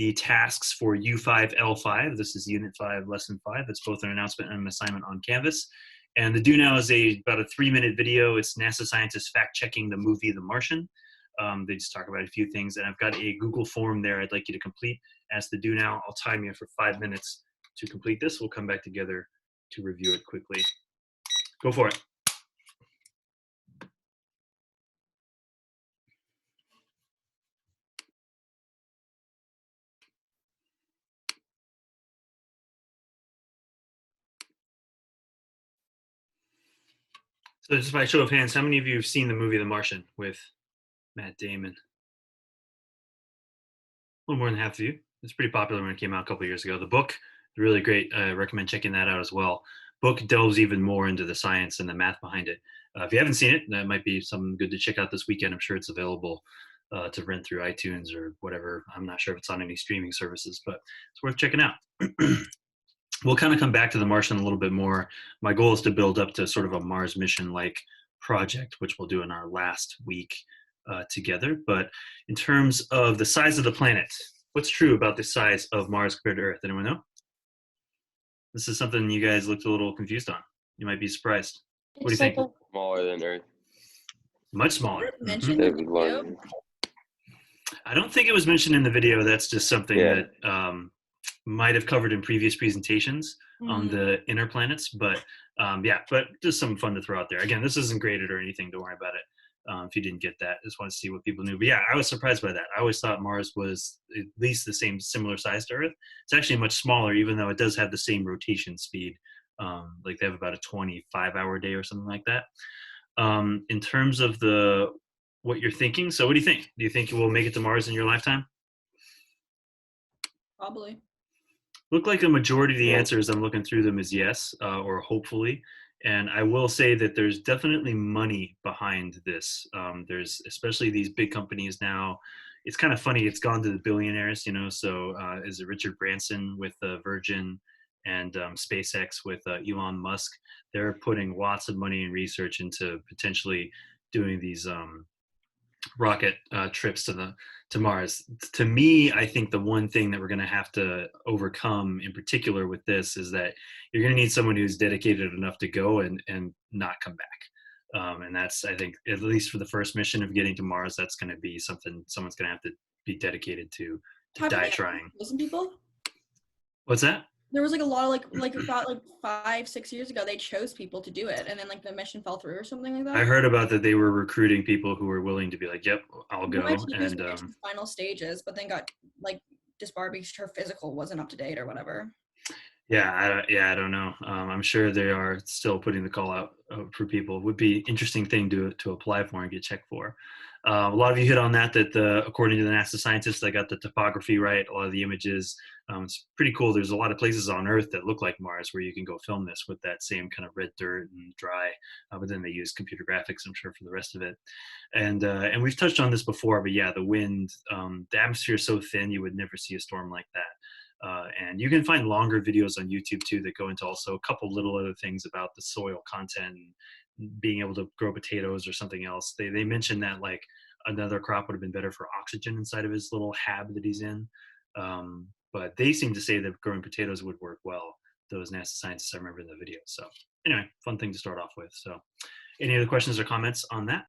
the tasks for U5L5. This is Unit 5, Lesson 5. It's both an announcement and an assignment on Canvas. And the do now is about a 3-minute video. It's NASA scientists fact-checking the movie The Martian. They just talk about a few things. And I've got a Google form there I'd like you to complete as the do now. I'll time you for 5 minutes to complete this. We'll come back together to review it quickly. Go for it. So just by show of hands, how many of you have seen the movie The Martian with Matt Damon? A little more than half of you. It's pretty popular when it came out a couple of years ago. The book, really great. I recommend checking that out as well. Book delves even more into the science and the math behind it. If you haven't seen it, that might be something good to check out this weekend. I'm sure it's available to rent through iTunes or whatever. I'm not sure if it's on any streaming services, but it's worth checking out. We'll kind of come back to The Martian a little bit more. My goal is to build up to sort of a Mars mission-like project, which we'll do in our last week together. But in terms of the size of the planet, what's true about the size of Mars compared to Earth? Anyone know? This is something you guys looked a little confused on. You might be surprised. What do you think? Smaller than Earth. Much smaller. Mm-hmm. I don't think it was mentioned in the video. That's just something that might have covered in previous presentations on the inner planets. But but just some fun to throw out there. Again, this isn't graded or anything. Don't worry about it. If you didn't get that, just want to see what people knew. But yeah, I was surprised by that. I always thought Mars was at least the similar size to Earth. It's actually much smaller, even though it does have the same rotation speed. Like they have about a 25-hour day or something like that. In terms of what you're thinking, so what do you think? Do you think you will make it to Mars in your lifetime? Probably. Look like a majority of the answers, I'm looking through them, is yes, or hopefully. And I will say that there's definitely money behind this. There's especially these big companies now. It's kind of funny. It's gone to the billionaires, you know. So is it Richard Branson with Virgin and SpaceX with Elon Musk? They're putting lots of money and research into potentially doing these rocket trips to Mars. To me, I think the one thing that we're going to have to overcome in particular with this is that you're going to need someone who's dedicated enough to go and not come back. And that's, I think, at least for the first mission of getting to Mars, that's going to be something someone's going to have to be dedicated to die trying. Listen, people. What's that? There was like a lot of like about 5-6 years ago, they chose people to do it, and then like the mission fell through or something like that. I heard about that. They were recruiting people who were willing to be like, "Yep, I'll go." And final stages, but then got like disbarred because her physical wasn't up to date or whatever. I don't know. I'm sure they are still putting the call out for people. It would be an interesting thing to apply for and get checked for. A lot of you hit on that according to the NASA scientists, they got the topography right, a lot of the images. It's pretty cool. There's a lot of places on Earth that look like Mars where you can go film this with that same kind of red dirt and dry, but then they use computer graphics, I'm sure, for the rest of it. And we've touched on this before, but yeah, the wind, the atmosphere is so thin, you would never see a storm like that. And you can find longer videos on YouTube too that go into also a couple little other things about the soil content and being able to grow potatoes or something else. They mentioned that like another crop would have been better for oxygen inside of his little hab that he's in. But they seem to say that growing potatoes would work well. Those NASA scientists I remember in the video. So anyway, fun thing to start off with. So any other questions or comments on that?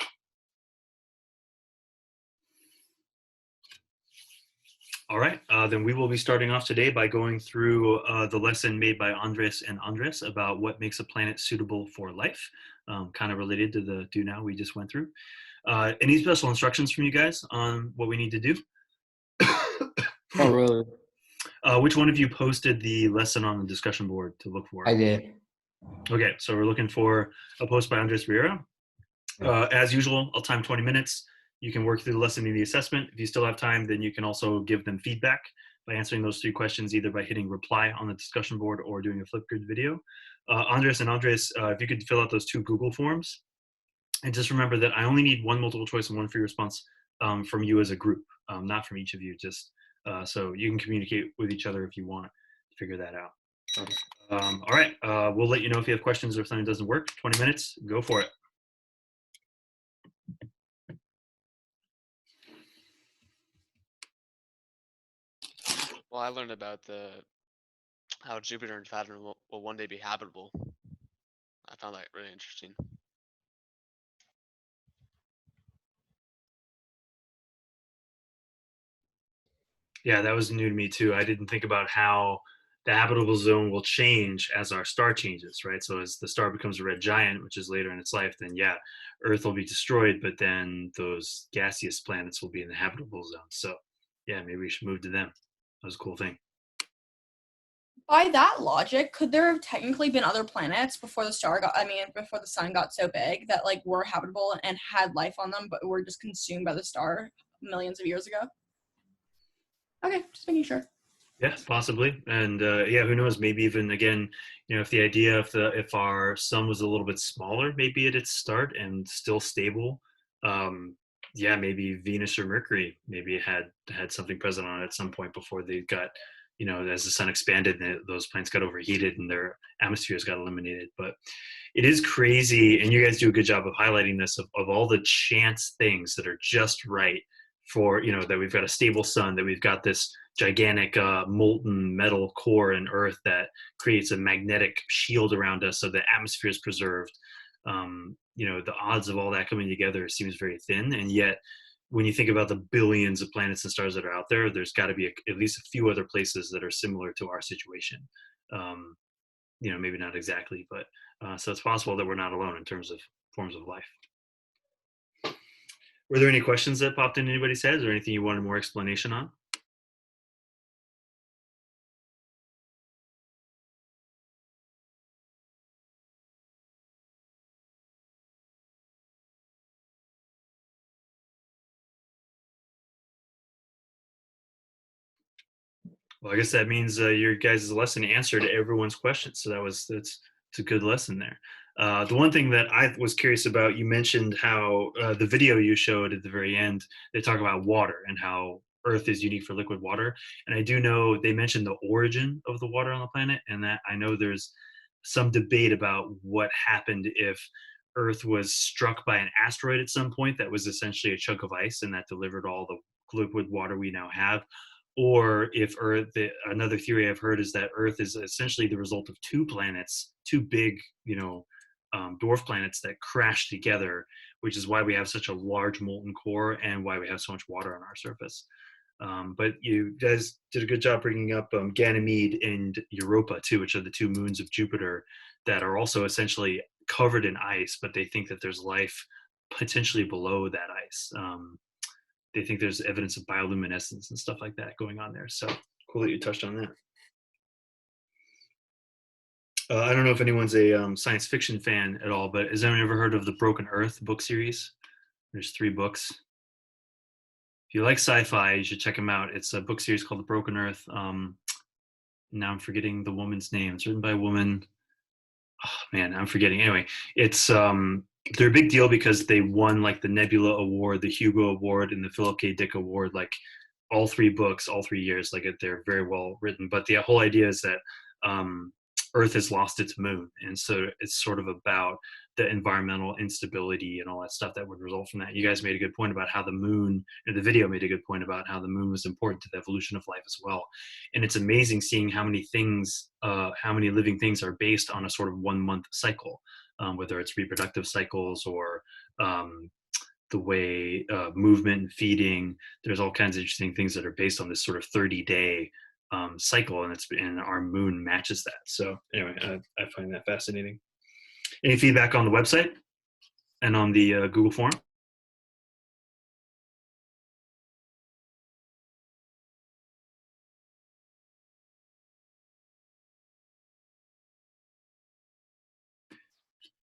All right, then we will be starting off today by going through the lesson made by Andres and Andres about what makes a planet suitable for life, kind of related to the do now we just went through. Any special instructions from you guys on what we need to do? Oh, really? Which one of you posted the lesson on the discussion board to look for? I did. Okay, so we're looking for a post by Andres Vieira. As usual, I'll time 20 minutes. You can work through the lesson in the assessment. If you still have time, then you can also give them feedback by answering those 3 questions, either by hitting reply on the discussion board or doing a Flipgrid video. Andres and Andres, if you could fill out those 2 Google forms. And just remember that I only need 1 multiple choice and 1 free response from you as a group, not from each of you, just so you can communicate with each other if you want to figure that out. Okay. All right, we'll let you know if you have questions or if something doesn't work. 20 minutes, go for it. Well, I learned about the how Jupiter and Saturn will one day be habitable. I found that really interesting. Yeah, that was new to me too. I didn't think about how the habitable zone will change as our star changes, right? So as the star becomes a red giant, which is later in its life, then yeah, Earth will be destroyed, but then those gaseous planets will be in the habitable zone. So yeah, maybe we should move to them. That was a cool thing. By that logic, could there have technically been other planets before the star got, I mean, before the sun got so big that like were habitable and had life on them, but were just consumed by the star millions of years ago? Okay, just making sure. Yeah, possibly, and yeah, who knows? Maybe even again, if the idea if our sun was a little bit smaller, maybe at its start and still stable, yeah, maybe Venus or Mercury, maybe it had something present on it at some point before they got, as the sun expanded, those planets got overheated and their atmospheres got eliminated. But it is crazy, and you guys do a good job of highlighting this of all the chance things that are just right for that we've got a stable sun, that we've got this gigantic molten metal core in Earth that creates a magnetic shield around us, so the atmosphere is preserved. The odds of all that coming together seems very thin, and yet when you think about the billions of planets and stars that are out there, there's got to be at least a few other places that are similar to our situation. Um, maybe not exactly, but so it's possible that we're not alone in terms of forms of life. Were there any questions that popped in anybody's heads, or anything you wanted more explanation on? Well, I guess that means your guys' lesson answered everyone's questions. So that's a good lesson there. The one thing that I was curious about, you mentioned how the video you showed at the very end, they talk about water and how Earth is unique for liquid water. And I do know they mentioned the origin of the water on the planet, and that I know there's some debate about what happened if Earth was struck by an asteroid at some point that was essentially a chunk of ice and that delivered all the liquid water we now have, or if another theory I've heard is that Earth is essentially the result of two planets, two big, dwarf planets that crashed together, which is why we have such a large molten core and why we have so much water on our surface. But you guys did a good job bringing up Ganymede and Europa too, which are the two moons of Jupiter that are also essentially covered in ice, but they think that there's life potentially below that ice. They think there's evidence of bioluminescence and stuff like that going on there. So cool that you touched on that. I don't know if anyone's a science fiction fan at all, but has anyone ever heard of the Broken Earth book series? There's 3 books. If you like sci-fi, you should check them out. It's a book series called The Broken Earth. Now I'm forgetting the woman's name. It's written by a woman. Oh, man, I'm forgetting. Anyway, it's they're a big deal because they won like the Nebula Award, the Hugo Award, and the Philip K. Dick Award. Like all 3 books, all 3 years. Like they're very well written. But the whole idea is that Earth has lost its moon, and so it's sort of about the environmental instability and all that stuff that would result from that. You guys made a good point about how the moon, or the video made a good point about how the moon was important to the evolution of life as well. And it's amazing seeing how many things, how many living things are based on a sort of 1-month cycle, whether it's reproductive cycles or the way movement and feeding. There's all kinds of interesting things that are based on this sort of 30-day cycle, and our moon matches that. So anyway, I find that fascinating. Any feedback on the website and on the Google form?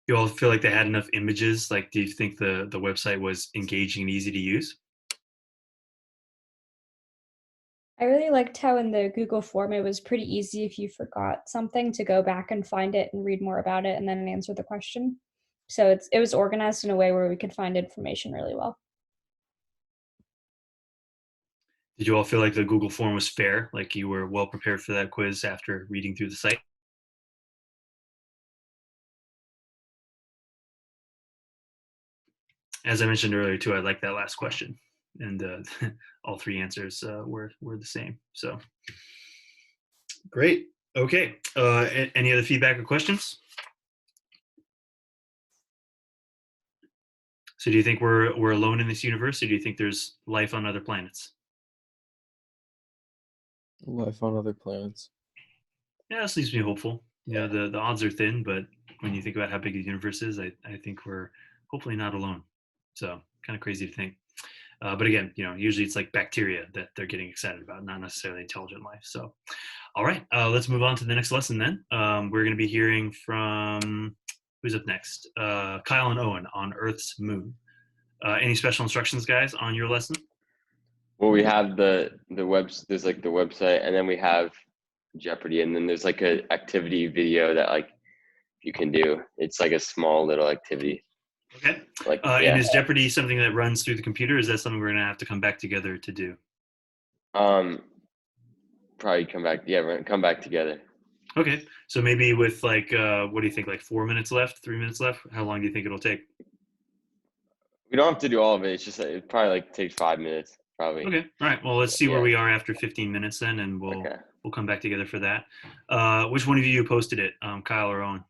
You all feel like they had enough images? Like, do you think the website was engaging and easy to use? I really liked how in the Google form it was pretty easy if you forgot something to go back and find it and read more about it and then answer the question. So it was organized in a way where we could find information really well. Did you all feel like the Google form was fair? Like you were well prepared for that quiz after reading through the site? As I mentioned earlier too, I like that last question, and all 3 answers were the same. So Great. Okay. Any other feedback or questions? So do you think we're alone in this universe, or do you think there's life on other planets? Life on other planets. Yeah, this leaves me hopeful. You know, the odds are thin, but when you think about how big the universe is, I think we're hopefully not alone. So kind of crazy to think. But again, you know, usually it's like bacteria that they're getting excited about, not necessarily intelligent life. So, all right, let's move on to the next lesson then. We're going to be hearing from, who's up next? Kyle and Owen on Earth's moon. Any special instructions, guys, on your lesson? Well, we have the there's like the website, and then we have Jeopardy, and then there's like a activity video that like you can do. It's like a small little activity. Okay. Like And is Jeopardy something that runs through the computer? Is that something we're going to have to come back together to do? Probably come back. Yeah, we're gonna come back together. Okay. So maybe with like, what do you think, like 4 minutes left, 3 minutes left? How long do you think it'll take? We don't have to do all of it. It's just like, it probably like takes 5 minutes, probably. Okay. All right. Well, let's see where Yeah. we are after 15 minutes then, and we'll Okay. we'll come back together for that. Which one of you posted it, Kyle or Owen?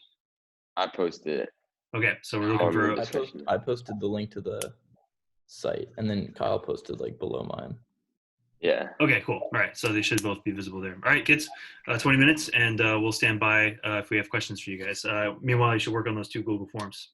I posted it. Okay. So we're looking On for. the- I posted the link to the site, and then Kyle posted like below mine. Yeah. Okay, cool. All right, so they should both be visible there. All right, kids, 20 minutes, and we'll stand by if we have questions for you guys. Meanwhile, you should work on those 2 Google Forms.